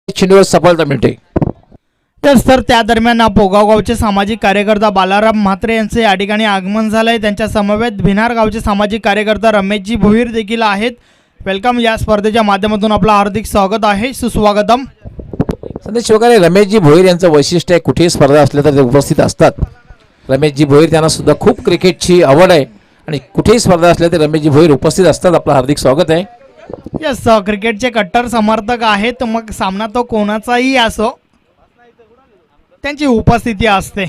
चेंडूवर सफलता मिळते. तर त्या दरम्यान पोगाव गावचे सामाजिक कार्यकर्ता बालाराम म्हात्रे यांचे या ठिकाणी आगमन झालंय. त्यांच्या समवेत भिनार गावचे सामाजिक कार्यकर्ता रमेशजी भोईर देखील आहेत. वेलकम. या स्पर्धेच्या माध्यमातून आपलं हार्दिक स्वागत आहे. सुस्वागतम. संदेश वगैरे रमेशजी भोईर यांचं वैशिष्ट्य आहे, कुठेही स्पर्धा असल्या तर ते उपस्थित असतात. रमेशजी भोईर त्यांना सुद्धा खूप क्रिकेटची आवड आहे आणि कुठेही स्पर्धा असल्या तर रमेशजी भोईर उपस्थित असतात. आपलं हार्दिक स्वागत आहे. यस, क्रिकेटचे कट्टर समर्थक आहेत. मग सामना तो कोणाचाही असो, त्यांची उपस्थिती असते.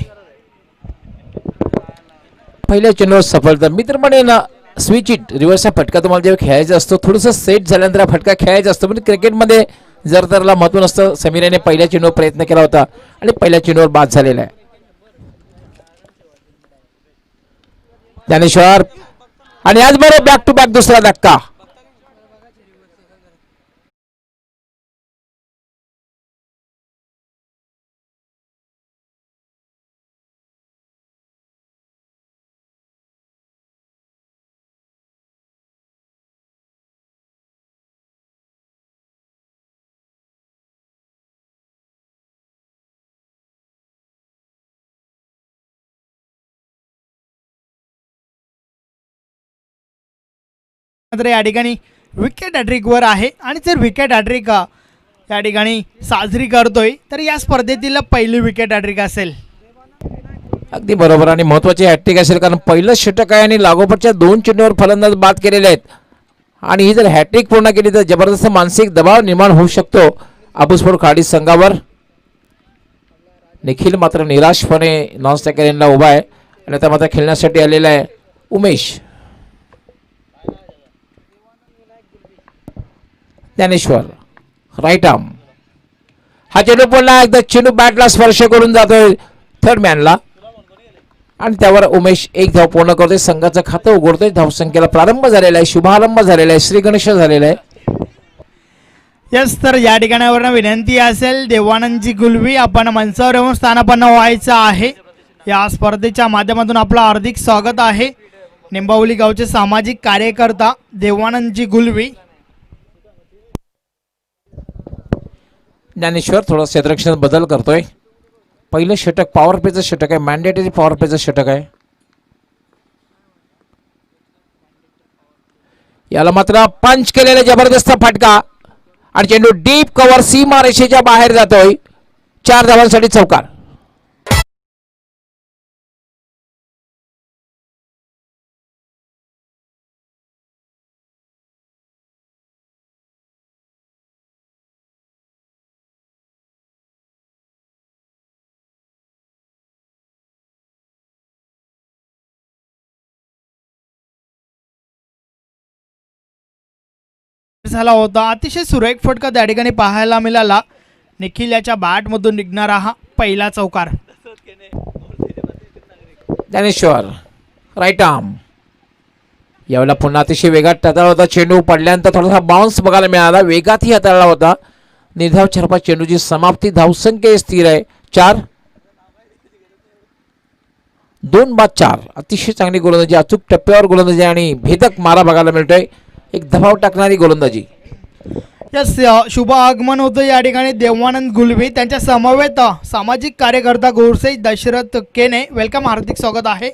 पहिल्या चेंडूवर सफलता. मित्र म्हणे ना, स्विच इट रिव्हर्सचा फटका तुम्हाला जेव्हा खेळायचा असतो, थोडंसं सेट झाल्यानंतर हा फटका खेळायचा असतो. म्हणजे क्रिकेटमध्ये जर त्याला महत्त्व नसतं. समीर याने पहिल्या चेंडूवर प्रयत्न केला होता आणि पहिल्या चेंडूवर बाद झालेला आहे. ज्ञानेश्वर आणि आज बरं बॅक टू बॅक दुसरा धक्का. मात्र या ठिकाणी विकेट हॅट्रिकवर आहे आणि जर विकेट हॅट्रिक या ठिकाणी साजरी करतोय तर या स्पर्धेतील पहिली विकेट हॅट्रिक असेल. अगदी बरोबर आणि महत्त्वाची हॅट्रिक असेल, कारण पहिलं षटक आहे आणि लागोपाठच्या 2 चेंडूवर फलंदाज बाद केलेले आहेत. आणि ही जर हॅट्रिक पूर्ण केली तर जबरदस्त मानसिक दबाव निर्माण होऊ शकतो अबुस्फोर खाडी संघावर. निखिल मात्र निराशपणे नॉन स्ट्रायकर एंडला उभा आहे आणि आता मात्र खेळण्यासाठी आलेला आहे उमेश. Dnyaneshwar right arm. हा चेंडू पुन्हा एकदा चेंडू बॅटला स्पर्श करून जातोय थर्ड मॅनला आणि त्यावर उमेश एक धाव पूर्ण करतोय. संघाचं खातं उघडतोय. धावसंख्येला प्रारंभ झालेला आहे, शुभारंभ झालेला आहे, श्री गणेश झालेला आहे. यस, तर या ठिकाणावर विनंती असेल देवानंदजी गुलवी आपण मंचावर येऊन स्थानापन्न व्हायचं आहे. या स्पर्धेच्या माध्यमातून आपलं हार्दिक स्वागत आहे. निंबावली गावचे सामाजिक कार्यकर्ता देवानंदजी गुलवी. ज्ञानेश्वर थोडा क्षेत्ररक्षणात बदल करतोय. पहिलं षटक पॉवर प्लेचं षटक आहे, मॅन्डेटरी पॉवर प्लेचं षटक आहे. याला मात्र पंच केलेला जबरदस्त फटका आणि चेंडू डीप कव्हर सीमा रेषेच्या बाहेर जातोय. 4 धावांसाठी चौकार. झाला होता. अतिशय सुरेख फटका त्या ठिकाणी पाहायला मिळाला. निखिल याच्या बॅटमधून निघणारा हा पहिला चौकार. Dnyaneshwar right arm. यावेळेला पुन्हा अतिशय वेगात हाताळला होता. चेंडू पडल्यानंतर थोडासा बाउन्स बघायला मिळाला. वेगातही हाताळला होता. निर्धाव छरपा चेंडूची समाप्ती. धावसंख्या स्थिर आहे 4. 2 बाद 4. अतिशय चांगली गोलंदाजी, अचूक टप्प्यावर गोलंदाजी आणि भेदक मारा बघायला मिळतोय. एक दबाव टाकणारी गोलंदाजी. यस, शुभ आगमन होतं या ठिकाणी देवानंद गुलवी. त्यांच्या समवेत सामाजिक कार्यकर्ता गोरसे दशरथ केने. वेलकम, हार्दिक स्वागत आहे.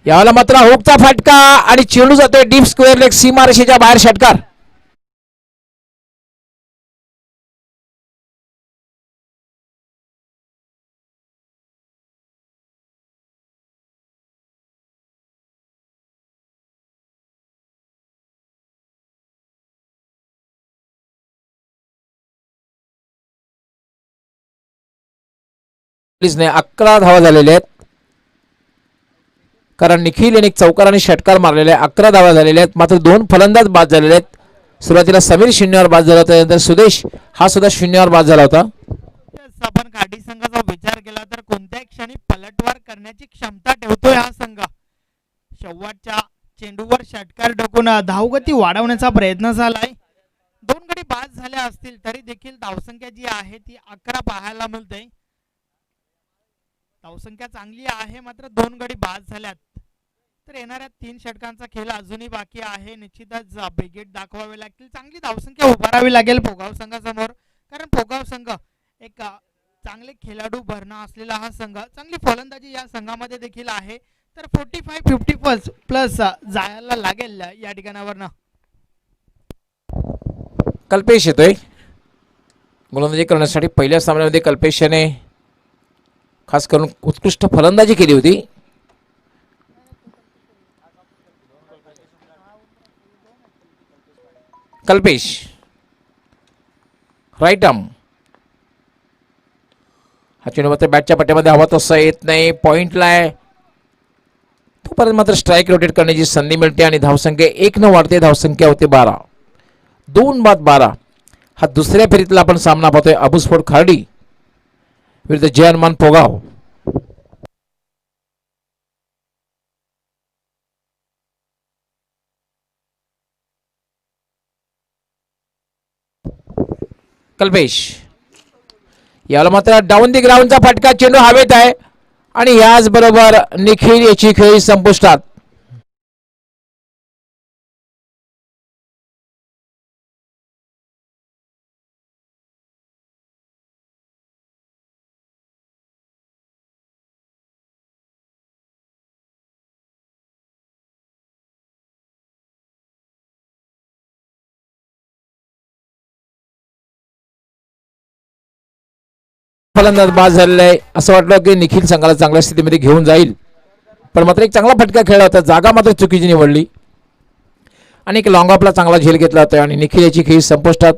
यावेळेला मात्र हुकचा फटका आणि चेंडू जातोय डीप स्क्वेअर लेग सीमा रेषेच्या बाहेर. षटकार. ने 11 धावा झालेल्या आहेत, कारण निखिल यांनी चौकार आणि षटकार मारलेले आहे. 11 धावा झालेल्या आहेत. मात्र 2 फलंदाज बाद झालेले आहेत. सुरुवातीला समीर शून्यावर बाद झाला होता, त्यानंतर सुदेश हा सुद्धा शून्यावर बाद झाला होता. आपण खाडी संघाचा विचार केला तर कोणत्याही क्षणी पलटवार करण्याची क्षमता ठेवतोय हा संघ. शेवटच्या चेंडूवर षटकार टाकून धावगती वाढवण्याचा प्रयत्न झालाय. 2 गडी बाद झाल्या असतील तरी देखील धावसंख्या जी आहे ती 11 पाहायला मिळते. धावसंख्या चांगली आहे, मात्र 2 गडी बाद झाल्यात. तर येणाऱ्या 3 षटकांचा खेळ अजूनही बाकी आहे. निश्चितच ब्रिगेड दाखवावे लागतील. चांगली धावसंख्या उभारावी लागेल भोगाव संघासमोर. कारण पोगाव संघ एक चांगले खेळाडू भरणा असलेला हा संघ, चांगली फलंदाजी या संघामध्ये देखील आहे. तर 45-50 प्लस जायला लागेल या ठिकाणावरनं. कल्पेश येतोय गोलंदाजी करण्यासाठी. पहिल्या सामन्यामध्ये कल्पेश याने खास करून उत्कृष्ट फलंदाजी केली होती. कल्पेश राईट आर्म, हा चेंडू मात्र बॅटच्या पट्ट्यामध्ये हवा तसा येत नाही. पॉइंटला आहे तोपर्यंत मात्र स्ट्राईक रोटेट करण्याची संधी मिळते आणि धावसंख्या 1 न वाढते. धावसंख्या होते 12. 2 बाद 12. हा दुसऱ्या फेरीतला आपण सामना पाहतोय अबुस्फोट खार्डी विरुद्ध जय हनुमान पोगाव. कल्पेश याला मात्र डाऊन दी ग्राउंडचा फटका, चेंडू हवेत आहे आणि याच बरोबर निखिल याची खेळी संपुष्टात. फलंदाज बाद झालेला आहे. असं वाटलं की निखिल संघाला चांगल्या स्थितीमध्ये घेऊन जाईल, पण मात्र एक चांगला फटका खेळला होता. जागा मात्र चुकीची निवडली आणि एक लॉंग ऑफला चांगला झेल घेतला होता आणि निखिल याची खेळी संपुष्टात.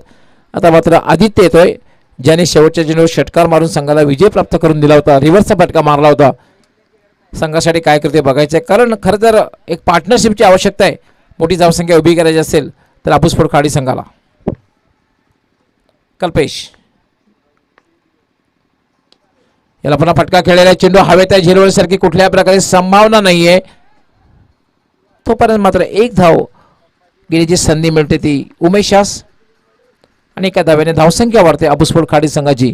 आता मात्र आदित्य येतोय ज्याने शेवटच्या चेंडूवर षटकार मारून संघाला विजय प्राप्त करून दिला होता. रिव्हर्सचा फटका मारला होता. संघासाठी काय करते बघायचं आहे, कारण खरं तर एक पार्टनरशिपची आवश्यकता आहे. मोठी धावसंख्या उभी करायची असेल तर अबुस्फोट खाडी संघाला. कल्पेश याला पुन्हा फटका खेळलेला, चेंडू हवेत आहे. झेलवण्यासारखी कुठल्या प्रकारे संभावना नाहीये. तोपर्यंत मात्र एक धाव घेण्याची संधी मिळते ती उमेशास आणि एका धाव्याने धावसंख्या वाढते अबुस्फोट खाडी संघाची.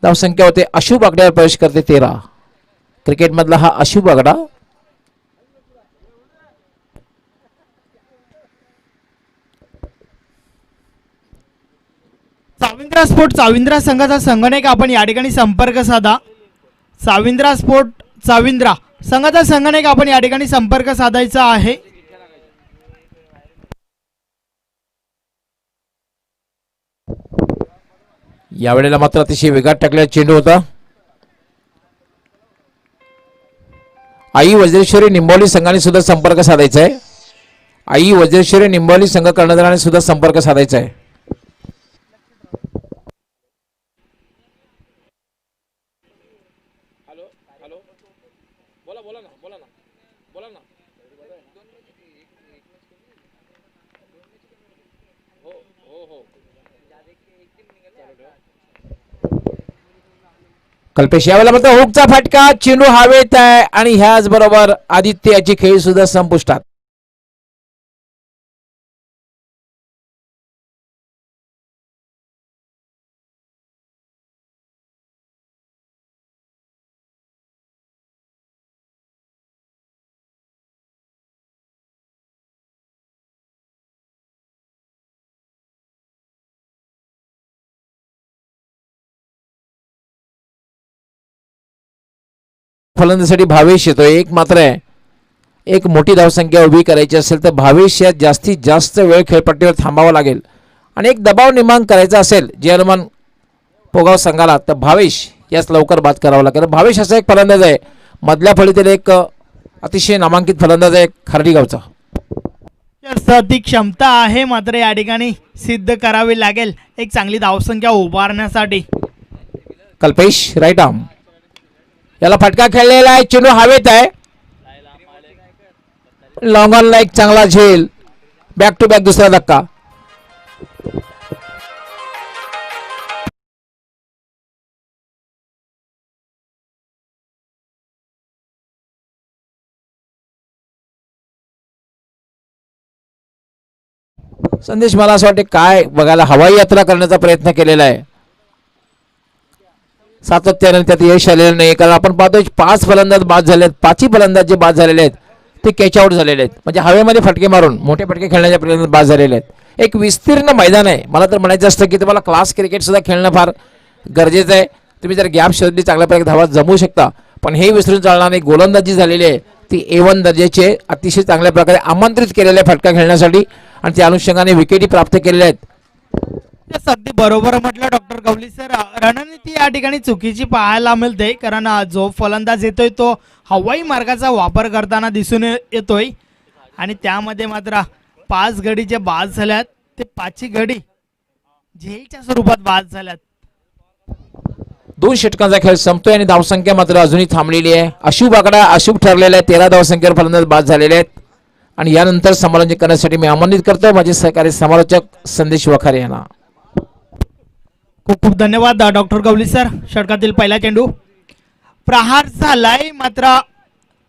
धावसंख्या होते. अशुभ आकड्यावर प्रवेश करते 13. क्रिकेटमधला हा अशुभ आकडा. साविंद्रा स्पोर्ट चाविंद्रा संघाचा संगणक आपण या ठिकाणी संपर्क साधा. साविंद्रा स्पोर्ट चाविंद्रा संघाचा संगणक आपण या ठिकाणी संपर्क साधायचा आहे. यावेळेला मात्र अतिशय वेगात टाकलेला चेंडू होता. आई वज्रेश्वरी निंबोली संघाने सुद्धा संपर्क साधायचा आहे. आई वज्रेश्वरी निंबोली संघ कर्णधाराने सुद्धा संपर्क साधायचा आहे. कल्पेश यावेळेला मात्र हुकचा फटका, चेंडू हवेत आहे आणि ह्याच बरोबर आदित्य याची खेळी सुद्धा संपुष्टात. फलंदाजीसाठी भावेश येतोय. एक मात्र आहे, एक मोठी धावसंख्या उभी करायची असेल तर भावेश या जास्तीत जास्त वेळ खेळपट्टीवर थांबावं लागेल आणि एक दबाव निर्माण करायचा असेल जय हनुमान पोगाव संघाला तर भावेश याच लवकर बाद करावा लागेल. भावेश असा एक फलंदाज आहे, मधल्या फळीतील एक अतिशय नामांकित फलंदाज आहे खार्डी गावचा. ती क्षमता आहे, मात्र या ठिकाणी सिद्ध करावी लागेल एक चांगली धावसंख्या उभारण्यासाठी. कल्पेश राईट आर्म याला फटका खेळलेला आहे, चेंडू हवेत आहे. लॉंग ऑनला एक चांगला झेल, बॅक टू बॅक दुसरा धक्का. संदेश मला असं वाटते काय बघायला हवाई यात्रा करण्याचा प्रयत्न केलेला आहे, सातत्याने त्यात यश आलेलं नाही. कारण आपण पाहतोय 5 फलंदाज बाद झाले आहेत, 5ही फलंदाज जे बाद झालेले आहेत ते कॅच आउट झालेले आहेत, म्हणजे हवेमध्ये फटके मारून मोठे फटके खेळण्याच्या प्रयत्नात बाद झालेले आहेत. एक विस्तीर्ण मैदान आहे. मला तर म्हणायचं असतं की तुम्हाला क्लास क्रिकेट सुद्धा खेळणं फार गरजेचं आहे. तुम्ही जर गॅप शोधली चांगल्या प्रकारे धावा जमू शकता, पण हे विसरून चालणार नाही. गोलंदाजी झालेली आहे ती A1 दर्जाची आहे. अतिशय चांगल्या प्रकारे आमंत्रित केलेल्या फटका खेळण्यासाठी आणि त्या अनुषंगाने विकेटी प्राप्त केलेल्या आहेत. Yes, अगदी बरोबर म्हटलं डॉक्टर गवली सर. रणनीती या ठिकाणी चुकीची पाहायला मिळते, कारण जो फलंदाज येतोय तो हवाई मार्गाचा वापर करताना दिसून येतोय आणि त्यामध्ये मात्र 5 गडी जे बाद झाल्यात ते 5ही गडी झेलच्या स्वरूपात बाद झाल्यात. 2 षटकांचा खेळ संपतोय आणि धावसंख्या मात्र अजूनही थांबलेली आहे. अशुभ आकडा अशुभ ठरलेला आहे. 13 धावसंख्येवर फलंदाज बाद झालेले आहेत आणि यानंतर समालोचन करण्यासाठी मी आमंत्रित करतो माझे सहकारी समालोचक संदेश वखारे यांना. खूप खूप धन्यवाद डॉक्टर गवली सर. षटकातील पहिला चेंडू प्रहार झालाय, मात्र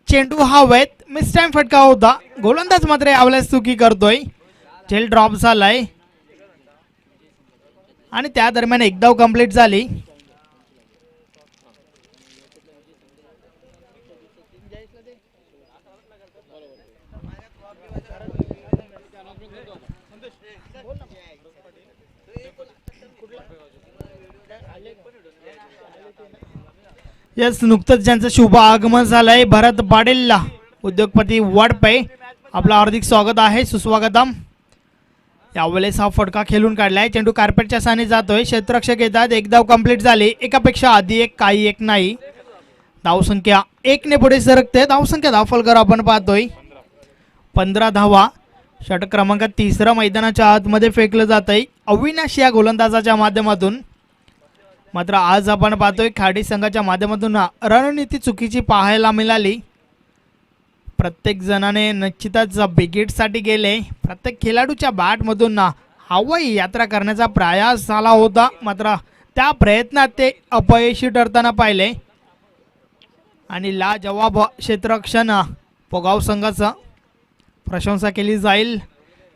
चेंडू हवेत मिस टाइम फटका होता. गोलंदाज मात्र यावेळेस चुकी करतोय. झेल ड्रॉप झालाय आणि त्या दरम्यान एक धाव कंप्लीट झाली. यस, नुकतंच ज्यांचं शुभ आगमन झालंय भरत पाटीलला उद्योगपती वडपे, आपलं हार्दिक स्वागत आहे, सुस्वागतम. यावेळेस हा फटका खेळून काढलाय. चेंडू कार्पेटच्या साने जातोय. क्षेत्ररक्षक येतात. एक धाव कंप्लीट झाली. एकापेक्षा आधी एक, काही एक नाही. धावसंख्या 1 ने पुढे सरकते. धावसंख्या धावफलकर आपण पाहतोय 15 धावा. षटक क्रमांक 3 मैदानाच्या आतमध्ये फेकलं जात आहे अविनाश या गोलंदाजाच्या माध्यमातून. मात्र आज आपण पाहतोय खाडी संघाच्या माध्यमातून रणनीती चुकीची पाहायला मिळाली. प्रत्येक जणाने निश्चितच बिगेटसाठी गेले. प्रत्येक खेळाडूच्या बॅटमधून हवाई यात्रा करण्याचा प्रयास झाला होता, मात्र त्या प्रयत्नात ते अपयशी ठरताना पाहिले आणि लाजवाब क्षेत्ररक्षण पोगाव संघाचं प्रशंसा केली जाईल.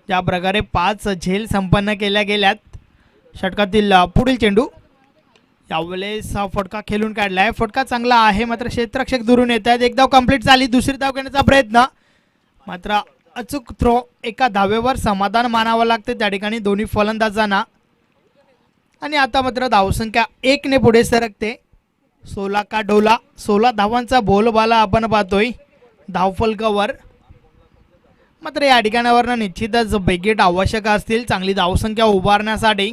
ज्या प्रकारे 5 झेल संपन्न केल्या गेल्यात. षटकातील पुढील चेंडू यावेळेस हा फटका खेळून काढलाय. फटका चांगला आहे, मात्र क्षेत्ररक्षक दुरून येत आहेत. एक धाव कंप्लीट झाली. दुसरी धाव घेण्याचा प्रयत्न, मात्र अचूक थ्रो. एका धावेवर समाधान मानावं लागते त्या ठिकाणी दोन्ही फलंदाजांना. आणि आता मात्र धावसंख्या 1 ने पुढे सरकते. 16 का डोला. 16 धावांचा बोलबाला आपण पाहतोय धावफलकावर. मात्र या ठिकाणावरनं निश्चितच बिगेट आवश्यक असतील चांगली धावसंख्या उभारण्यासाठी.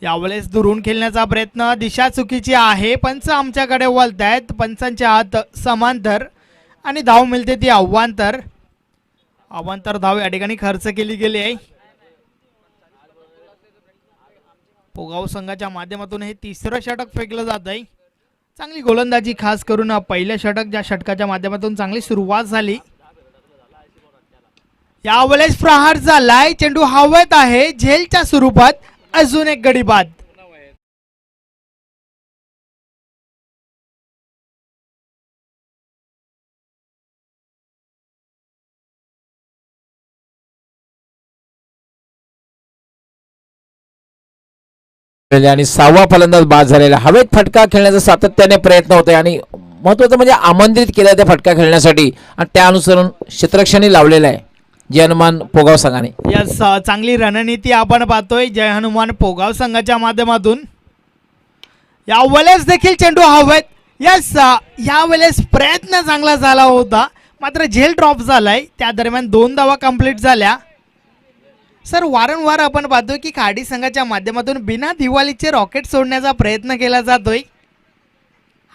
यावेळेस दुरून खेळण्याचा प्रयत्न, दिशा चुकीची आहे. पंच आमच्याकडे वळत आहेत. पंचांच्या हात समांतर आणि धाव मिळते ती अवांतर. अवांतर धाव या ठिकाणी खर्च केली गेली आहे. पोगाव संघाच्या माध्यमातून हे 3रं षटक फेकलं जात आहे. चांगली गोलंदाजी, खास करून पहिल्या षटक ज्या षटकाच्या माध्यमातून चांगली सुरुवात झाली. यावेळेस प्रहार झालाय. चेंडू हवेत आहे. झेलच्या स्वरूपात अजून एक गडी बाद. आणि 6वा फलंदाज बाद झालेला. हवेत फटका खेळण्याचा सातत्याने प्रयत्न होतोय आणि महत्वाचं म्हणजे आमंत्रित केलं त्या फटका खेळण्यासाठी आणि त्या अनुसरून क्षेत्ररक्षणही लावलेलं आहे जय हनुमान पोगाव संघाने. यस, चांगली रणनीती आपण पाहतोय जय हनुमान पोगाव संघाच्या माध्यमातून. यावेळेस देखील चेंडू हवेत. यस, यावेळेस प्रयत्न चांगला झाला होता, मात्र झेल ड्रॉप झालाय. त्या दरम्यान 2 धावा कंप्लीट झाल्या. सर, वारंवार आपण पाहतोय की खाडी संघाच्या माध्यमातून बिना दिवाळीचे रॉकेट सोडण्याचा प्रयत्न केला जातोय.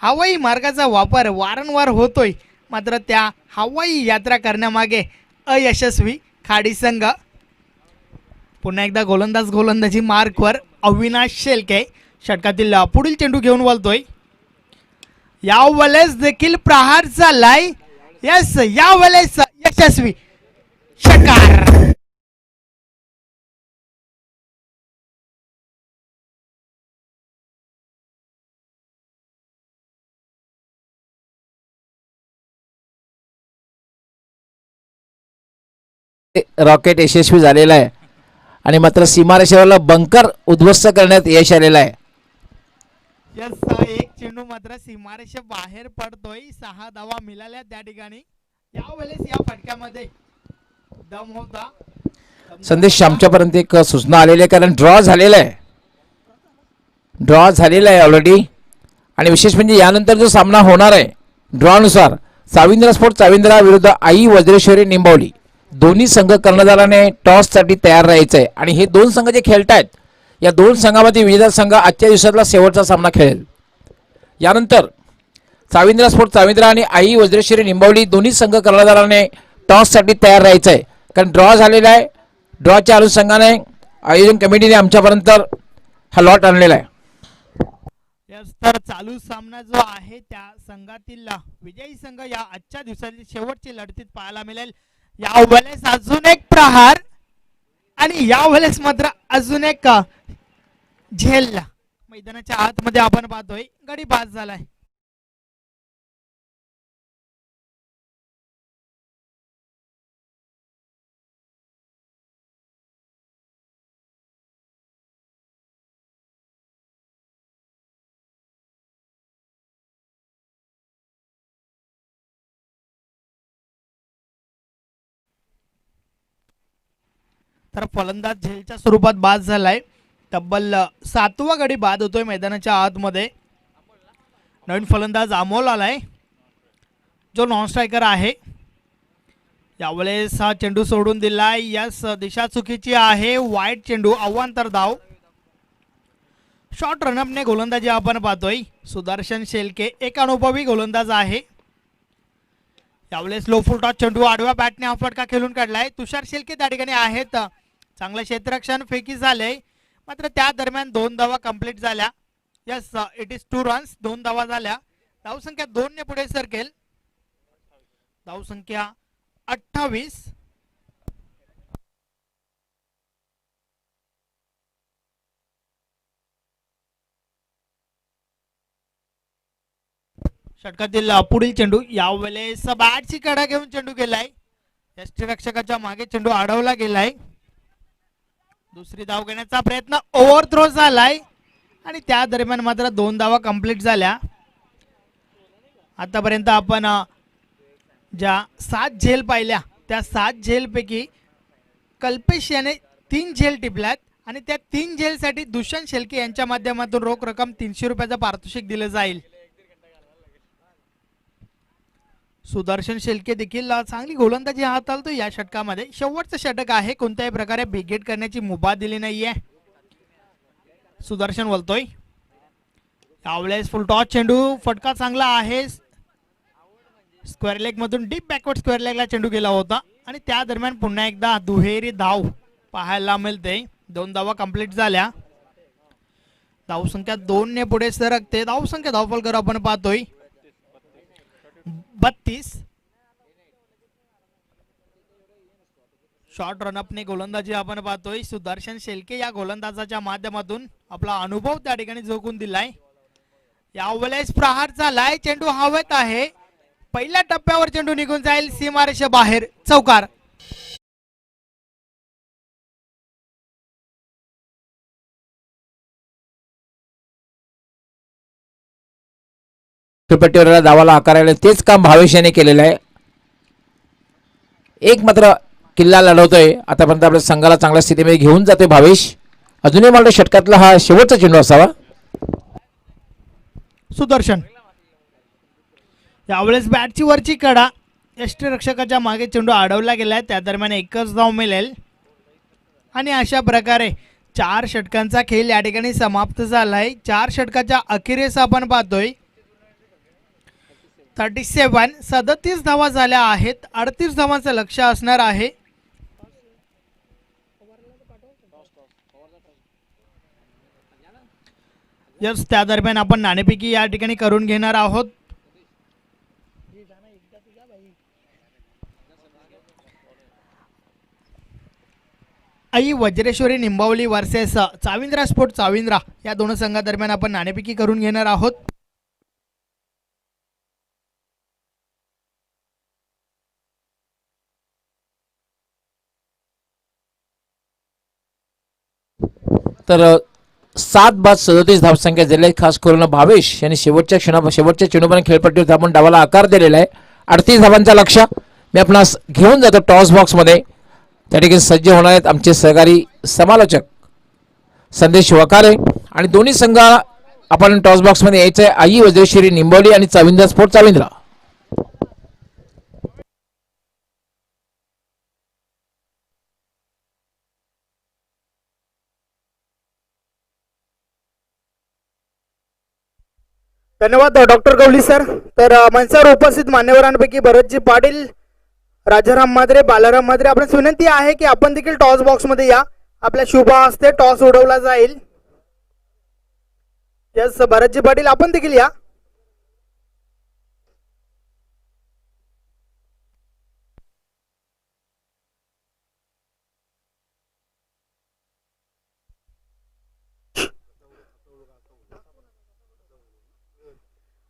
हवाई मार्गाचा वापर वारंवार होतोय, मात्र त्या हवाई यात्रा करण्यामागे अयशस्वी खाडी संघ. पुन्हा एकदा गोलंदाजी मार्कवर अविनाश शेलके. षटकातील पुढील चेंडू घेऊन वळतोय. यावेळेस देखील प्रहार झालाय. यस, यावेळेस यशस्वी षटकार. रॉकेट यशस्वी झालेला आहे आणि मात्र सीमारेषेवरला बंकर उद्ध्वस्त करण्यात यश आलेलं आहे. यस, एक चेंडू मात्र सीमारेषे बाहेर पडतोय. 6 धावा मिळाल्या त्या ठिकाणी. यावेळेस या फटक्यामध्ये दम होता. संदेश आमच्यापर्यंत एक सूचना आलेली आहे, कारण ड्रॉ झालेला आहे ऑलरेडी. आणि विशेष म्हणजे यानंतर जो सामना होणार आहे ड्रॉनुसार चाविंद्रा स्पोर्ट चाविंद्रा विरुद्ध आई वज्रेश्वरी निंबावली, दोन्ही संघ कर्णधाराने टॉससाठी तयार राहायचं आहे. आणि हे दोन संघ जे खेळतायत या दोन संघामध्ये विजेता संघ आजच्या दिवसातला शेवटचा सामना खेळेल. यानंतर चाविंद्रा स्पोर्ट चाविंद्रा आणि आई वज्रेश्वरी निंबावली दोन्ही संघ कर्णधाराने टॉससाठी तयार राहायचं आहे, कारण ड्रॉ झालेला आहे. ड्रॉच्या अनुषंगाने आयोजन कमिटीने आमच्यापर्यंत हा लॉट आणलेला आहे. तर चालू सामना जो आहे त्या संघातील विजयी संघ या आजच्या दिवसाची शेवटची लढतीत पाहायला मिळेल. या वेळेस अजून एक प्रहार आणि या वेळेस मात्र अजून एक झेल मैदानाच्या आतमध्ये आपण पाहतोय. गडी बाद झालाय. तर फलंदाज झेलच्या स्वरूपात बाद झालाय. तब्बल 7वा गडी बाद होतोय मैदानाच्या आतमध्ये. नवीन फलंदाज अमोल आलाय जो नॉन स्ट्रायकर आहे. यावेळेस हा चेंडू सोडून दिलाय. यस, दिशा चुकीची आहे. वाईट चेंडू, अवांतर धाव. शॉर्ट रनअपने गोलंदाजी आपण पाहतोय. सुदर्शन शेलके एक अनुभवी गोलंदाज आहे. यावेळेस लो फुल टॉस चेंडू आडव्या बॅटने हा फटका खेळून काढलाय. तुषार शेलके त्या ठिकाणी आहेत. चांगलं क्षेत्ररक्षण फेकी झाले, मात्र त्या दरम्यान 2 धावा कंप्लीट झाल्या. Yes, it is 2 runs. 2 धावा झाल्या. धावसंख्या 2 ने पुढे सरकेल. धावसंख्या 28. षटकातील पुढील चेंडू. यावेळेस बॅटची कडा घेऊन चेंडू गेलाय. यष्टीरक्षकाच्या मागे चेंडू अडवला गेलाय. दुसरी धाव घेण्याचा प्रयत्न ओव्हरथ्रो झालाय आणि त्या दरम्यान मात्र 2 धावा कंप्लीट झाल्या. आतापर्यंत आपण ज्या 7 झेल पाहिल्या त्या 7 झेलपैकी कल्पेश याने 3 झेल टिपल्यात आणि त्या 3 झेलसाठी दुष्यंत शेलके यांच्या माध्यमातून रोख रक्कम 300 रुपयाचं पारितोषिक दिलं जाईल. सुदर्शन शेलके देखील चांगली गोलंदाजी हाताळतो या षटकामध्ये. शेवटचं षटक आहे, कोणत्याही प्रकारे बिगेट करण्याची मुभा दिली नाहीये. सुदर्शन बोलतोय. यावेळेस फुल टॉस चेंडू, फटका चांगला आहे. स्क्वेअर लेग मधून डीप बॅकवर्ड स्क्वेअर लेगला चेंडू गेला होता आणि त्या दरम्यान पुन्हा एकदा दुहेरी धाव पाहायला मिळते. 2 धावा कंप्लीट झाल्या. धावसंख्या 2 ने पुढे सरकते. धावसंख्या धावफलकर आपण पाहतोय 32. शॉर्ट रनअपने गोलंदाजी आपण पाहतोय. सुदर्शन शेलके या गोलंदाजाच्या माध्यमातून आपला अनुभव त्या ठिकाणी जोखून दिलाय. यावेळेस प्रहार झालाय. चेंडू हवेत आहे. पहिल्या टप्प्यावर चेंडू निघून जाईल सीमारेषे बाहेर. चौकार. खेळपट्टीवर धावाला आकारायला तेच काम भावेश याने केलेलं आहे. एक मात्र किल्ला लढवतोय. आतापर्यंत आपल्या संघाला चांगल्या स्थितीमध्ये घेऊन जातोय भावेश. अजूनही मला षटकातला हा शेवटचा चेंडू असावा. सुदर्शन. यावेळेस बॅटची वरची कडा. यष्टीरक्षकाच्या मागे चेंडू अडवला गेलाय. त्या दरम्यान एकच धाव मिळेल आणि अशा प्रकारे 4 षटकांचा खेळ या ठिकाणी समाप्त झालाय. 4 षटकाच्या अखेरीस आपण पाहतोय 37 धावा झाल्या आहेत. 38 धावांचं लक्ष असणार आहे. यस, त्या दरम्यान आपण नाणेफेकी या ठिकाणी करून घेणार आहोत. आई वज्रेश्वरी निंबावली वर्सेस चाविंद्रा स्पोर्ट चाविंद्रा या दोन संघादरम्यान आपण नाणेफेकी करून घेणार आहोत. तर 7-37 धावसंख्या दिली. खास करून भावेश यांनी शेवटच्या चेंडूपर्यंत खेळपट्टीवर आपण डावाला आकार दिलेला आहे. 38 धावांचा लक्ष मी आपणास घेऊन जातो टॉस बॉक्स मध्ये. त्या ठिकाणी सज्ज होणार आहेत आमचे सहकारी समालोचक संदेश वकारे. आणि दोन्ही संघ आपण टॉस बॉक्स मध्ये यायचं आहे. आई वज्रेश्वरी निंबवली आणि चाविंद्र स्पोर्ट चाविंद्रा. धन्यवाद डॉक्टर गवली सर. तर मंचावर उपस्थित मान्यवरांपैकी भरतजी पाटील, राजाराम मात्रे, बालाराम मात्रे, आपल्यास विनंती आहे की आपण देखील टॉस बॉक्स मध्ये या. आपल्या शुभ हस्ते टॉस उडवला जाईल. यस भरतजी पाटील, आपण देखील या.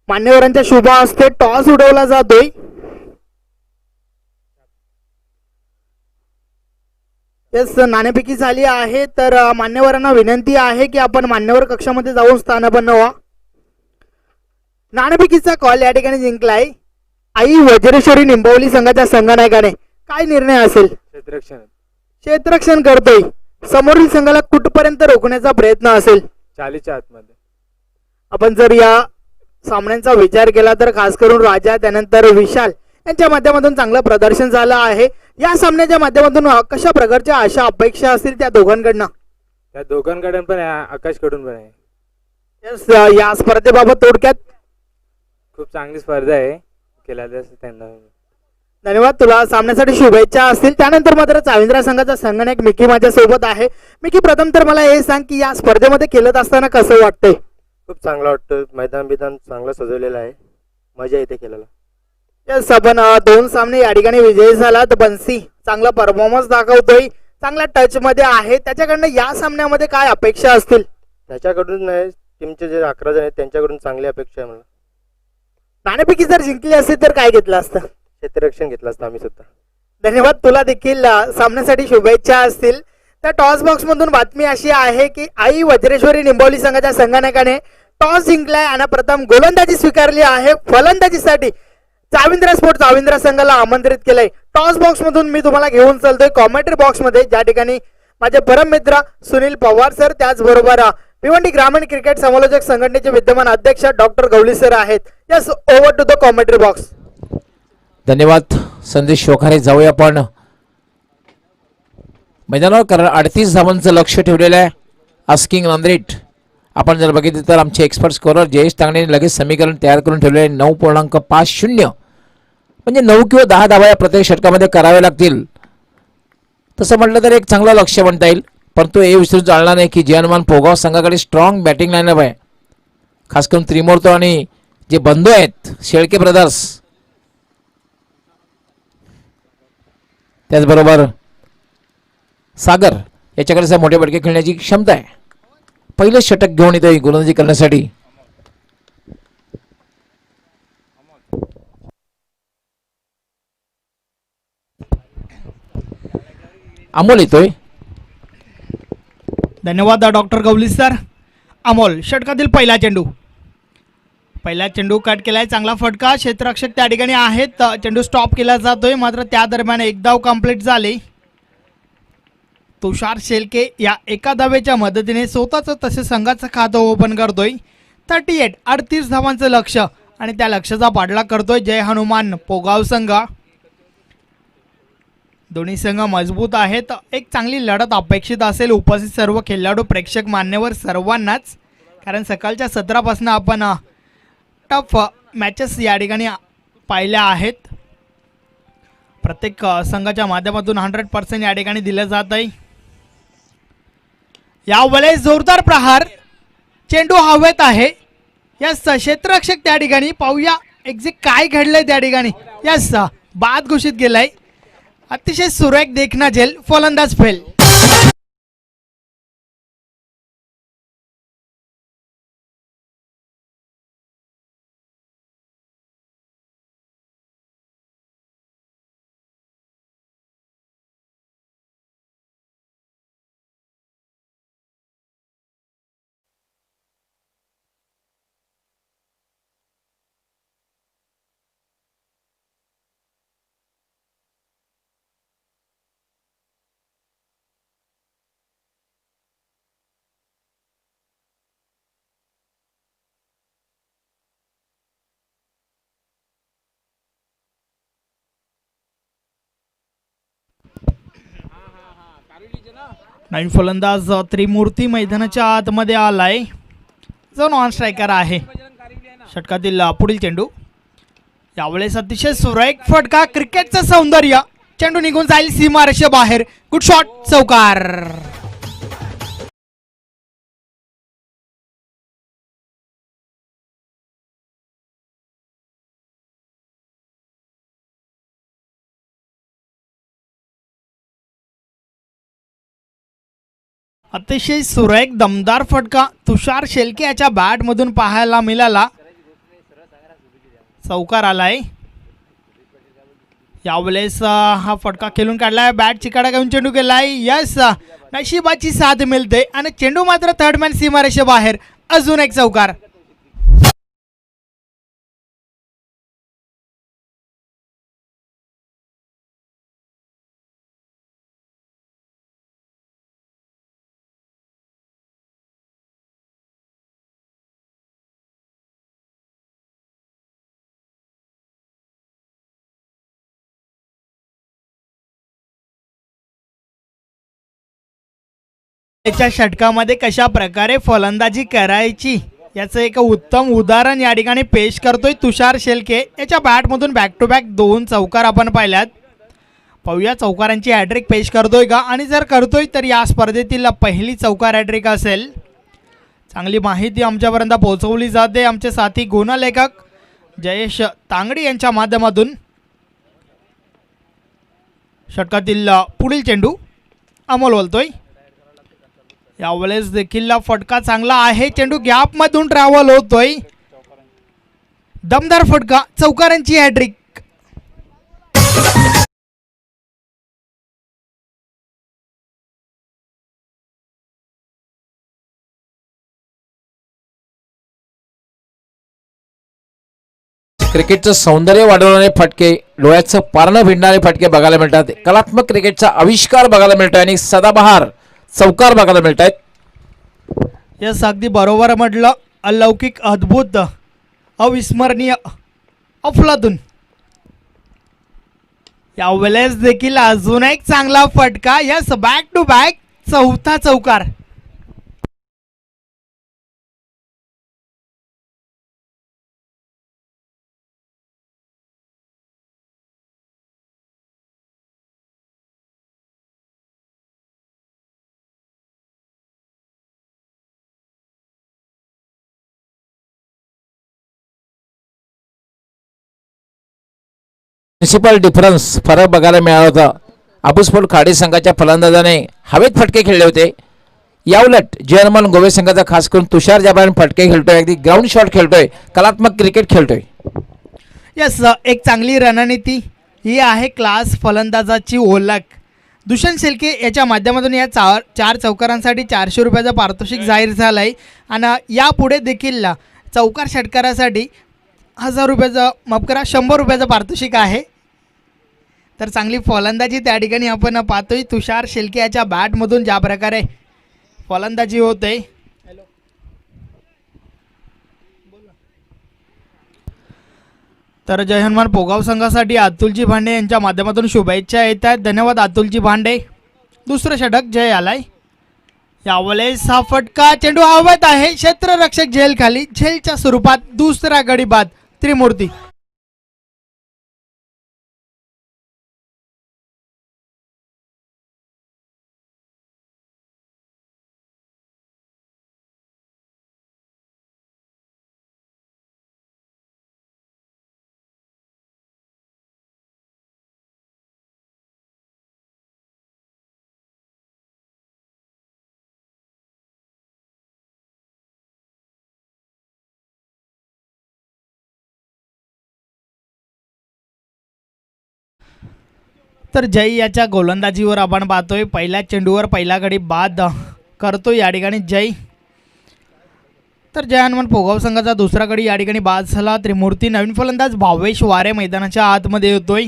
मान्यवरांच्या शुभ हस्ते टॉस उडवला जातोय. यस नाणेफेकी झाली आहे. तर मान्यवरांना विनंती आहे की आपण मान्यवर कक्षामध्ये जाऊन स्थानापन्न व्हा. नाणेफेकीचा कॉल या ठिकाणी जिंकलाय आई वज्रेश्वरी निंबवली संघाच्या संघनायकाने. काय निर्णय असेल? क्षेत्ररक्षण करतोय. समोरील संघाला कुठपर्यंत रोखण्याचा प्रयत्न असेल? 40च्या आतमध्ये. आपण जर या सामन्यांचा विचार केला तर खास करून राजा त्यानंतर विशाल यांच्या माध्यमातून चांगलं प्रदर्शन झालं आहे. या सामन्याच्या माध्यमातून कशा प्रकारच्या आशा अपेक्षा असतील त्या दोघांकडनं? त्या दोघांकडून पण आहे, आकाशकडून पण आहे. यस या स्पर्धेबाबत थोडक्यात खूप चांगली स्पर्धा आहे केल्या त्यांना. धन्यवाद. तुला सामन्यासाठी शुभेच्छा असतील. त्यानंतर मात्र चाविंद्रा संघाचा संघनायक मिकी माझ्या सोबत आहे. मिकी, प्रथम तर मला हे सांग की या स्पर्धेमध्ये खेळत असताना कसं वाटतंय? खूप चांगलं वाटतं. मैदान बिदान चांगलं सजवलेलं आहे. मजा येते खेळायला. यस आपण दोन सामने या ठिकाणी विजयी झालात. बन्सी चांगला परफॉर्मन्स दाखवतोय, चांगल्या टच मध्ये आहे. त्याच्याकडनं या सामन्यामध्ये काय अपेक्षा असतील? त्याच्याकडून नाही, टीमचे जे 11 जण आहेत त्यांच्याकडून चांगली अपेक्षा आहे मला. नाणेफेकी जर जिंकली असती तर काय घेतलं असतं? क्षेत्ररक्षण घेतलं असतं आम्ही सुद्धा. धन्यवाद. तुला देखील सामन्यासाठी शुभेच्छा असतील. तर टॉस बॉक्स मधून बातमी अशी आहे की आई वज्रेश्वरी निंबवली संघाच्या संघनायकाने टॉस जिंकलाय आणि प्रथम गोलंदाजी स्वीकारली आहे. फलंदाजीसाठी चाविंद्रा स्पोर्ट चाविंद्रा संघाला आमंत्रित केलंय. टॉस बॉक्स मधून मी तुम्हाला घेऊन चालतोय कॉमेंट्री बॉक्स मध्ये, ज्या ठिकाणी माझे परम मित्र सुनील पवार सर, त्याचबरोबर भिवंडी ग्रामीण क्रिकेट समालोचक संघटनेचे विद्यमान अध्यक्ष डॉक्टर गवली सर आहेत. Yes, over to the commentary box. धन्यवाद संदेश वखारे. जाऊया आपण मैदानावर, कारण 38 धावांचं लक्ष ठेवलेलं आहे आस्किंग रन रेट. आपण जर बघितलं तर आमचे एक्सपर्ट स्कोरर जयेश तांगडेने लगेच समीकरण तयार करून ठेवले आहे. 9.50 म्हणजे 9 किंवा 10 धावा या प्रत्येक षटकामध्ये कराव्या लागतील. तसं म्हटलं तर एक चांगलं लक्ष म्हणता येईल. परंतु हे विसरून चालणार नाही की जयहनुमान पोगाव संघाकडे स्ट्रॉंग बॅटिंग लाईनअप आहे. खास करून त्रिमूर्त आणि जे बंधू आहेत शेळके ब्रदर्स, त्याचबरोबर सागर याच्याकडे मोठे बडके खेळण्याची क्षमता आहे. पहिलं षटक घेऊन येतो गोलंदाजी करण्यासाठी. अमोल येतोय. धन्यवाद डॉक्टर गवली सर. अमोल, षटकातील पहिला चेंडू कट केलाय. चांगला फटका. क्षेत्ररक्षक त्या ठिकाणी आहेत. चेंडू स्टॉप केला जातोय, मात्र त्या दरम्यान एक धाव कंप्लीट झाली. तुषार शेळके या एका धावेच्या मदतीने स्वतःच तसे संघाचं खातं ओपन करतोय. 38 धावांचं लक्ष आणि त्या लक्ष्याचा पाठलाग करतोय जय हनुमान पोगाव संघ. दोन्ही संघ मजबूत आहेत. एक चांगली लढत अपेक्षित असेल उपस्थित सर्व खेळाडू, प्रेक्षक, मान्यवर सर्वांनाच, कारण सकाळच्या सत्रापासून आपण टफ मॅचेस या ठिकाणी पाहिल्या आहेत. प्रत्येक संघाच्या माध्यमातून 100% या ठिकाणी दिलं जात आहे. यावेळेस जोरदार प्रहार. चेंडू हवेत आहे. यस, क्षेत्ररक्षक त्या ठिकाणी. पाहूया एक्झॅक्ट काय घडलंय त्या ठिकाणी. यस, बाद घोषित केलाय. अतिशय सुरेख देखना झेल. फलंदाज फेल. नवीन फलंदाज त्रिमूर्ती मैदानाच्या आतमध्ये आलाय, जो नॉन स्ट्रायकर आहे. षटकातील पुढील चेंडू, यावेळेस अतिशय सुरेख फटका, क्रिकेटचं सौंदर्य. चेंडू निघून जाईल सीमारेषे बाहेर. गुड शॉट, चौकार. अतिशय सुरेख दमदार फटका तुषार शेळके याच्या बॅट मधून पाहायला मिळाला. चौकार आलाय. यावेळेस हा फटका खेळून काढलाय, बॅट चिकाडा घेऊन चेंडू केलाय. यस, नशिबाची साथ मिळते आणि चेंडू मात्र थर्ड मॅन सीमारेषे बाहेर. अजून एक चौकार. त्याच्या षटकामध्ये कशा प्रकारे फलंदाजी करायची याचं एक उत्तम उदाहरण या ठिकाणी पेश करतोय तुषार शेळके. याच्या बॅटमधून बॅक टू बॅक 2 चौकार आपण पाहिल्यात. पाहूया चौकारांची हॅट्रिक पेश करतोय का, आणि जर करतोय तर या स्पर्धेतील पहिली चौकार हॅट्रिक असेल. चांगली माहिती आमच्यापर्यंत पोहोचवली जाते आमचे साथी गुणलेखक जयेश तांगडी यांच्या माध्यमातून. षटकातील पुढील चेंडू अमोल बोलतोय. यावेळेस देखील फटका चांगला आहे, चेंडू गॅप मधून ट्रॅव्हल होतोय. दमदार फटका, चौकारांची हॅट्रिक. क्रिकेटचं सौंदर्य वाढवणारे फटके, डोळ्याचं पारणं भिडणारे फटके बघायला मिळतात. कलात्मक क्रिकेटचा आविष्कार बघायला मिळतोय आणि सदाबहार चौकार बघायला मिळत आहेत. यस, अगदी बरोबर म्हटलं. अलौकिक, अद्भुत, अविस्मरणीय, अफलातून. यावेळेस देखील अजून एक चांगला फटका. यस, बॅक टू बॅक चौथा चौकार. म्युनिसिपल डिफरन्स फरक बघायला मिळाला होता. आबूस्फोट खाडी संघाच्या फलंदाजाने हवेत फटके खेळले होते. याउलट जर्मन गोवे संघाचा खास करून तुषार जाबान फटके खेळतोय, अगदी ग्राउंड शॉट खेळतोय, कलात्मक क्रिकेट खेळतोय. यस, एक चांगली रणनीती ही आहे क्लास फलंदाजाची ओळख. दुष्यंत शेळके याच्या माध्यमातून या 4 चौकारांसाठी 400 रुपयाचं पारितोषिक जाहीर झालं आहे. आणि यापुढे देखील चौकार षटकारासाठी 1000 रुपयाचं, माफ करा, 100 रुपयाचं पारितोषिक आहे. तर चांगली फलंदाजी त्या ठिकाणी आपण पाहतोय. तुषार शेळके याच्या बॅटमधून ज्या प्रकारे फलंदाजी होते. तर जय हनुमान पोगाव संघासाठी अतुलजी भांडे यांच्या माध्यमातून शुभेच्छा येत आहेत. धन्यवाद अतुलजी भांडे. दुसरं षटक जय आलाय. यावेळेस हा फटका, चेंडू हवेत आहे, क्षेत्ररक्षक झेल खाली, झेलच्या स्वरूपात दुसरा गडी बाद. त्रिमूर्ती. तर जय याच्या गोलंदाजीवर आपण पाहतोय. पहिल्या चेंडूवर पहिला गडी बाद करतो या ठिकाणी जय. तर जय हनुमान पोगाव संघाचा दुसरा गडी या ठिकाणी बाद झाला. त्रिमूर्ती. नवीन फलंदाज भावेश वारे मैदानाच्या आतमध्ये येतोय.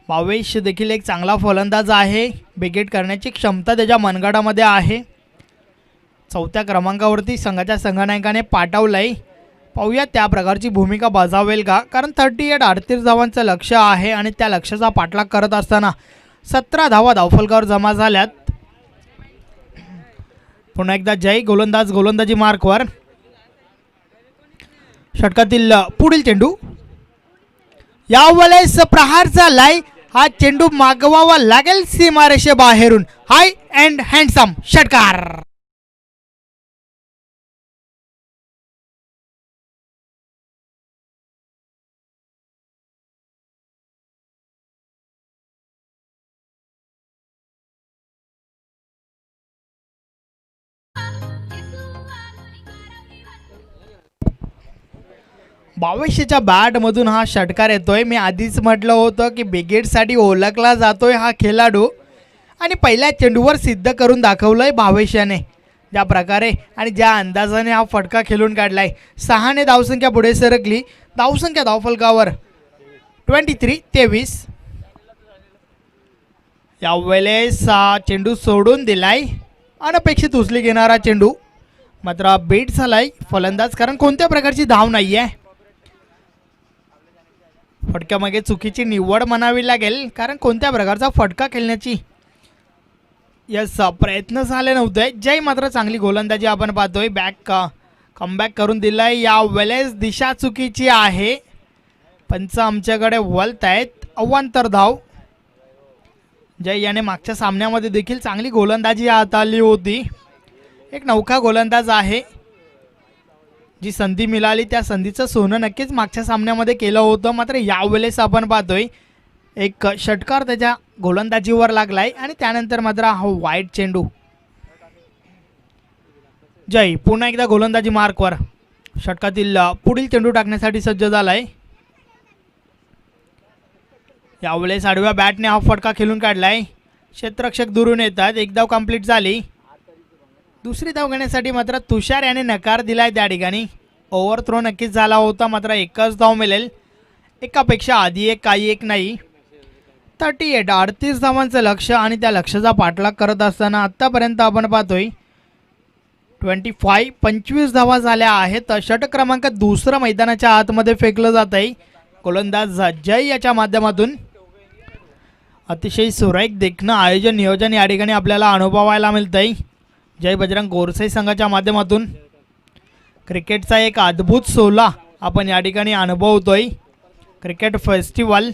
भावेश देखील एक चांगला फलंदाज आहे. बिगेट करण्याची क्षमता त्याच्या मनगटामध्ये आहे. 4थ्या क्रमांकावरती संघाच्या संघनायकाने पाठवलंय. पाहूया त्या प्रकारची भूमिका बजावेल का, कारण 38 धावांचं लक्ष आहे आणि त्या लक्ष्याचा पाठलाग करत असताना 17 धावा धावफलकावर जमा झाल्यात. पुन्हा एकदा जय गोलंदाज गोलंदाजी मार्कवर. षटकातील पुढील चेंडू यावेळेस प्रहार झालाय. हा चेंडू मागवावा लागेल सीमारेषे बाहेरून. हाय अँड हँडसम षटकार. बावीसशेच्या बॅटमधून हा षटकार येतोय. मी आधीच म्हटलं होतं की ब्रिगेडसाठी ओळखला जातोय हा खेळाडू आणि पहिल्या चेंडूवर सिद्ध करून दाखवलंय बावीसशेने. ज्या प्रकारे आणि ज्या अंदाजाने हा फटका खेळून काढलाय. 6 धावसंख्या पुढे सरकली. धावसंख्या धावफलकावर 23-23. यावेळेस चेंडू सोडून दिलाय. अनपेक्षित उचली घेणारा चेंडू मात्र बेट झालाय फलंदाज, कारण कोणत्या प्रकारची धाव नाही आहे. फटक्यामागे चुकीची निवड म्हणावी लागेल, कारण कोणत्या प्रकारचा फटका खेळण्याची प्रयत्न झाले नव्हते. जय मात्र चांगली गोलंदाजी आपण पाहतोय. कमबॅक करून दिलाय. या वेळेस दिशा चुकीची आहे. पंच आमच्याकडे वळत आहेत. अवांतर धाव. जय याने मागच्या सामन्यामध्ये देखील चांगली गोलंदाजी हाताळली होती. एक नौका गोलंदाज आहे. जी संधी मिळाली त्या संधीचं सोनं नक्कीच मागच्या सामन्यामध्ये केलं होतं. मात्र यावेळेस आपण पाहतोय एक षटकार त्याच्या गोलंदाजीवर लागलाय आणि त्यानंतर मात्र हा वाईट चेंडू. जय पुन्हा एकदा गोलंदाजी मार्कवर. षटकातील पुढील चेंडू टाकण्यासाठी सज्ज झालाय. यावेळेस आडव्या बॅटने हा फटका खेळून काढलाय. क्षेत्ररक्षक दुरून येतात. एक धाव कंप्लीट झाली. दुसरी धाव घेण्यासाठी मात्र तुषार याने नकार दिलाय. त्या ठिकाणी ओव्हर थ्रो नक्कीच झाला होता. मात्र एकच धाव मिळेल. एकापेक्षा आधी एक काही एक नाही. 38 धावांचं लक्ष आणि त्या लक्ष्याचा पाठलाग करत असताना आत्तापर्यंत आपण पाहतोय 25 धावा झाल्या आहेत. षटक क्रमांक दुसरं मैदानाच्या आतमध्ये फेकलं जात आहे. गोलंदाज जय याच्या माध्यमातून. अतिशय सुरेख देखणं आयोजन नियोजन या ठिकाणी आपल्याला अनुभवायला मिळतंय. जय बजरंग गोरसाई संघाच्या माध्यमातून क्रिकेटचा एक अद्भुत सोहळा आपण या ठिकाणी अनुभवतोय. क्रिकेट फेस्टिवल,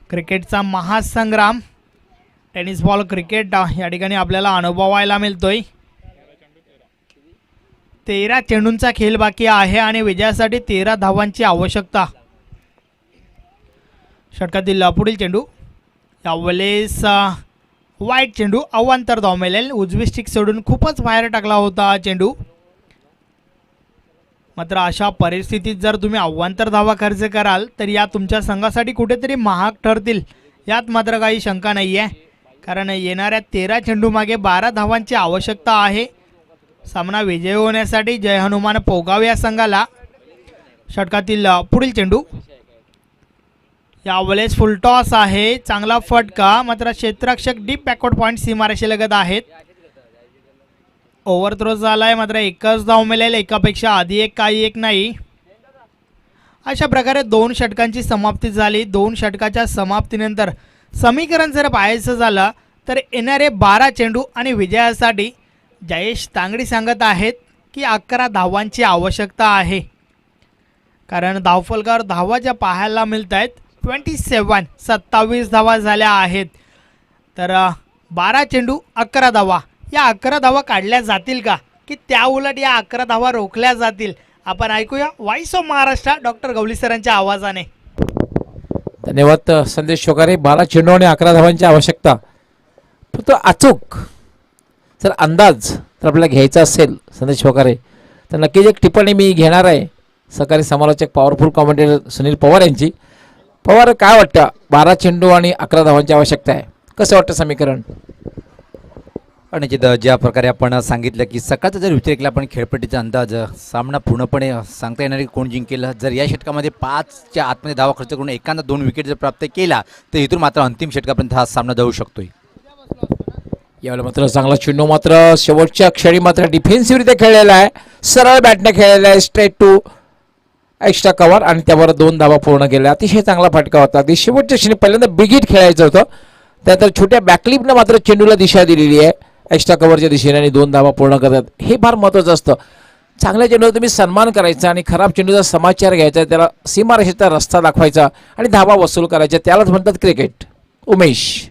क्रिकेटचा महासंग्राम, टेनिस बॉल क्रिकेट या ठिकाणी आपल्याला अनुभवायला मिळतोय. 13 चेंडूंचा खेळ बाकी आहे आणि विजयासाठी 13 धावांची आवश्यकता. षटकातील पुढील चेंडू यावेळेस वाईट चेंडू. अवांतर धाव मिळेल. उजवी स्टिक सोडून खूपच बाहेर टाकला होता हा चेंडू. मात्र अशा परिस्थितीत जर तुम्ही अवांतर धावा खर्च कराल तर या तुमच्या संघासाठी कुठेतरी महाग ठरतील. यात मात्र काही शंका नाही आहे, कारण येणाऱ्या 13 चेंडू मागे 12 धावांची आवश्यकता आहे. सामना विजयी होण्यासाठी जय हनुमान पोगाव या संघाला. षटकातील पुढील चेंडू यावेळेस फुल टॉस आहे. चांगला फटका. मात्र क्षेत्ररक्षक डीप बॅकवर्ड पॉईंट सीमारेषेलगत आहेत. ओव्हर थ्रो झालाय. मात्र एकच धाव मिळेल. एकापेक्षा आधी एक काही एक नाही. अशा प्रकारे 2 षटकांची समाप्ती झाली. 2 षटकाच्या समाप्तीनंतर समीकरण जर पाहायचं झालं तर येणारे 12 चेंडू आणि विजयासाठी जयेश तांगडी सांगत आहेत की 11 धावांची आवश्यकता आहे. कारण धावफलकावर धावा ज्या पाहायला मिळत आहेत 27 धावा झाल्या आहेत. तर 12 चेंडू 11 धावा. या 11 धावा काढल्या जातील का, की त्या उलट या 11 धावा रोखल्या जातील? आपण ऐकूया voice of Maharashtra doctor Gawali सरांच्या आवाजाने. धन्यवाद संदेश शोकारे. 12 चेंडू आणि 11 धावांची आवश्यकता. फक्त अचूक जर अंदाज जर आपल्याला घ्यायचा असेल संदेश शोकारे तर नक्कीच एक टिप्पणी मी घेणार आहे. सहकारी समालोचक पॉवरफुल कॉमेंटेटर सुनील पवार यांची. पवार, काय वाटतं? 12 चेंडू आणि 11 धावांची आवश्यकता आहे. कसं वाटतं समीकरण? आणि ज्या प्रकारे आपण सांगितलं की सकाळचा जर विचार केला आपण खेळपट्टीचा अंदाज, सामना पूर्णपणे सांगता येणार की कोण जिंकेल. जर या षटकामध्ये 5च्या आतमध्ये धावा खर्च करून एखादा 2 विकेट जर प्राप्त केला तर इथून मात्र अंतिम षटकापर्यंत हा सामना जाऊ शकतोय. यावेळेला मात्र चांगला चेंडू मात्र शेवटच्या क्षणी मात्र डिफेन्सिव्हरित्या खेळलेला आहे. सरळ बॅटने खेळलेला आहे. स्ट्रेट टू एक्स्ट्रा कव्हर आणि त्यावर 2 धावा पूर्ण केल्या. अतिशय चांगला फटका होता. अगदी शेवटच्या क्षणी पहिल्यांदा बिग हिट खेळायचं होतं. त्यानंतर छोट्या बॅकलिपनं मात्र चेंडूला दिशा दिलेली आहे. एक्स्ट्रा कव्हरच्या दिशेने आणि 2 धावा पूर्ण करतात. हे फार महत्त्वाचं असतं. चांगल्या चेंडूचा तुम्ही सन्मान करायचा आणि खराब चेंडूचा समाचार घ्यायचा, त्याला सीमारेषेचा रस्ता दाखवायचा आणि धावा वसूल करायच्या, त्यालाच म्हणतात क्रिकेट. उमेश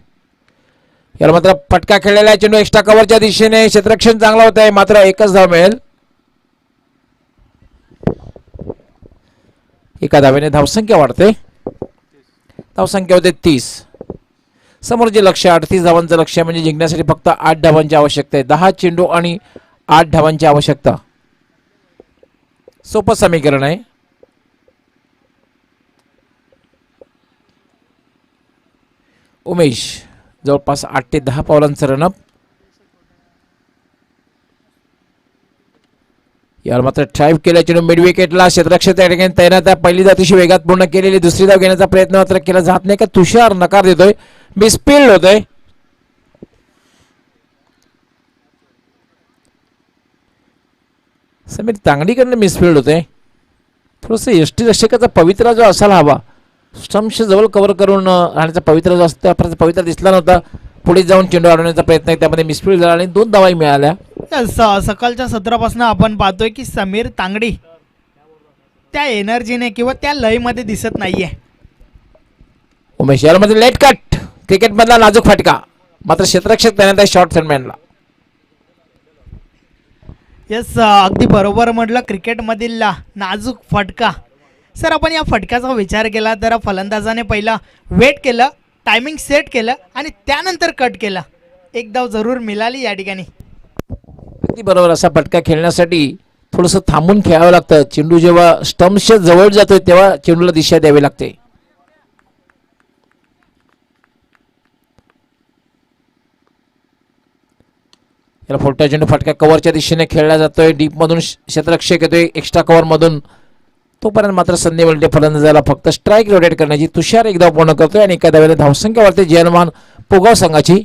याला मात्र फटका खेळलेला आहे. चेंडू एक्स्ट्रा कव्हरच्या दिशेने, क्षेत्ररक्षण चांगला होत आहे, मात्र एकच धाव मिळेल. एका धावेने धावसंख्या वाढते. धावसंख्या होते 30. समोर जे लक्ष 38 धावांचं लक्ष आहे, म्हणजे जिंकण्यासाठी फक्त 8 धावांची आवश्यकता आहे. 10 चेंडू आणि 8 धावांची आवश्यकता. सोपं समीकरण आहे. उमेश जवळपास 8 ते 10 पावलांचं रनअप. यावर मात्र ड्राईव्ह केला चेंडू मिड विकेटला. क्षेत्ररक्षक त्या ठिकाणी तैनात आहे. पहिली धाव अतिशय वेगात पूर्ण केलेली. दुसरी धाव घेण्याचा प्रयत्न मात्र केला जात नाही का तुषार नकार देतोय. मिसफिल्ड होतोय. समीर तांगडीकडनं मिसफिल्ड होतोय. थोडंसं यष्टीरक्षकाचा पवित्रा जो असायला हवा, स्टम्प्स जवळ कव्हर करून राहण्याचा पवित्रा जो असतो त्या पवित्रा दिसला नव्हता. पुढे जाऊन चेंडू अडवण्याचा प्रयत्न आहे, त्यामध्ये मिसफिल्ड झाला आणि 2 धावाही मिळाल्या. सकाळच्या सत्रापासून आपण पाहतोय की समीर तांगडी त्या एनर्जीने किंवा त्या लयमध्ये दिसत नाहीये. उमेश यामध्ये लेट कट, क्रिकेट मधला नाजूक फटका, मात्र क्षेत्ररक्षक तैनात आहे शॉर्ट थर्डमॅनला. यस, अगदी बरोबर म्हटलं, क्रिकेटमधील नाजूक फटका. सर, आपण या फटक्याचा विचार केला तर फलंदाजाने पहिला वेट केलं, टायमिंग सेट केलं आणि त्यानंतर कट केला. एक धाव जरूर मिळाली या ठिकाणी. अगदी बरोबर. असा फटका खेळण्यासाठी थोडंसं थांबून खेळावं लागतं. चेंडू जेव्हा स्टम्प्सच्या जवळ जातोय तेव्हा चेंडूला दिशा द्यावी लागते. याला फोडता चेंडू फटका कव्हरच्या दिशेने खेळला जातोय. डीप मधून क्षेत्ररक्षक येतोय एक्स्ट्रा कव्हर मधून. तोपर्यंत मात्र संधी मिळते फलंदाजाला फक्त स्ट्राईक रोटेट करण्याची. तुषार एक धाव पूर्ण करतोय आणि एका धावेने धावसंख्या वाढते जयमान पोगाव संघाची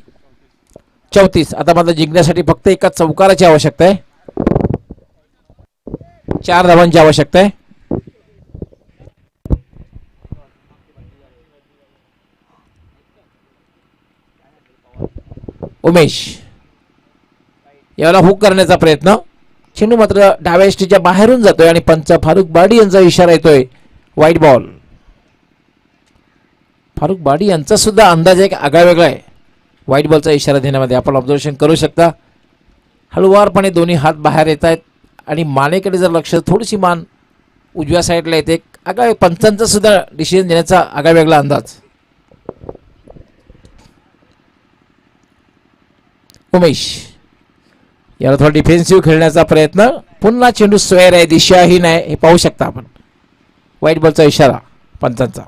34. आता मात्र जिंकण्यासाठी फक्त एका चौकाराची आवश्यकता आहे. 4 धावांची आवश्यकता आहे. उमेश याला हुक करण्याचा प्रयत्न. चेंडू मात्र डाव्या एसटीच्या बाहेरून जातोय आणि पंच फारुख बाडी यांचा इशारा येतोय वाईट बॉल. फारुख बाडी यांचा सुद्धा अंदाज एक आगळा वेगळा आहे व्हाईट बॉलचा इशारा देण्यामध्ये. आपण ऑब्झर्वेशन करू शकता. हळुवारपणे दोन्ही हात बाहेर येत आहेत आणि मानेकडे जर लक्ष, थोडीशी मान उजव्या साईडला येते. आगळा पंचांचा सुद्धा डिसिजन देण्याचा आगळा वेगळा अंदाज. उमेश याला थोडा डिफेन्सिव्ह खेळण्याचा प्रयत्न. पुन्हा चेंडू स्क्वेअर आहे, दिशाहीन आहे, हे पाहू शकता आपण. व्हाईट बॉलचा इशारा पंचांचा.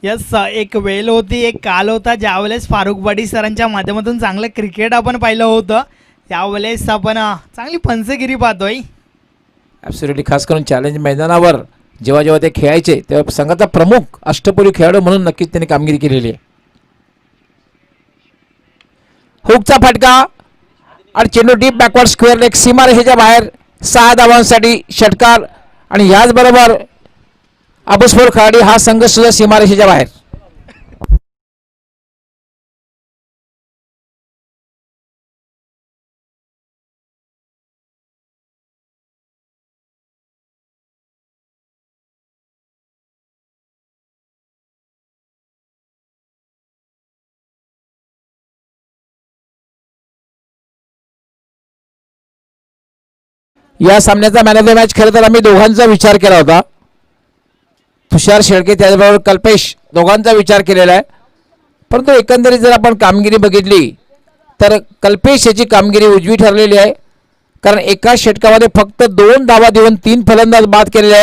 यस, एक वेळ होती, एक काल होता ज्यावेळेस फारुख बाडी सरांच्या माध्यमातून चांगलं क्रिकेट आपण पाहिलं होतं. त्यावेळेस आपण चांगली पंचगिरी पाहतोय. ॲब्सोल्युटली. खास करून चॅलेंज मैदानावर जेव्हा जेव्हा ते खेळायचे तेव्हा संघाचा प्रमुख अष्टपैलू खेळाडू म्हणून नक्कीच त्यांनी कामगिरी केलेली आहे. हुकचा फटका आणि चेंडू डीप बॅकवर्ड स्क्वेअर लेग सीमारेषेच्या बाहेर. 6 धावांसाठी षटकार आणि याचबरोबर अबुस्फोर खराडी हा संघ सुद्धा सीमारेषेच्या बाहेर. या सामन्याचा मॅन ऑफ द मॅच खरं तर आम्ही दोघांचा विचार केला होता. तुषार शेळके त्याचबरोबर कल्पेश दोघांचा विचार केलेला आहे. परंतु एकंदरीत जर आपण कामगिरी बघितली तर कल्पेश याची कामगिरी उजवी ठरलेली आहे. कारण एका षटकामध्ये फक्त 2 धावा देऊन 3 फलंदाज बाद केलेले आहेत.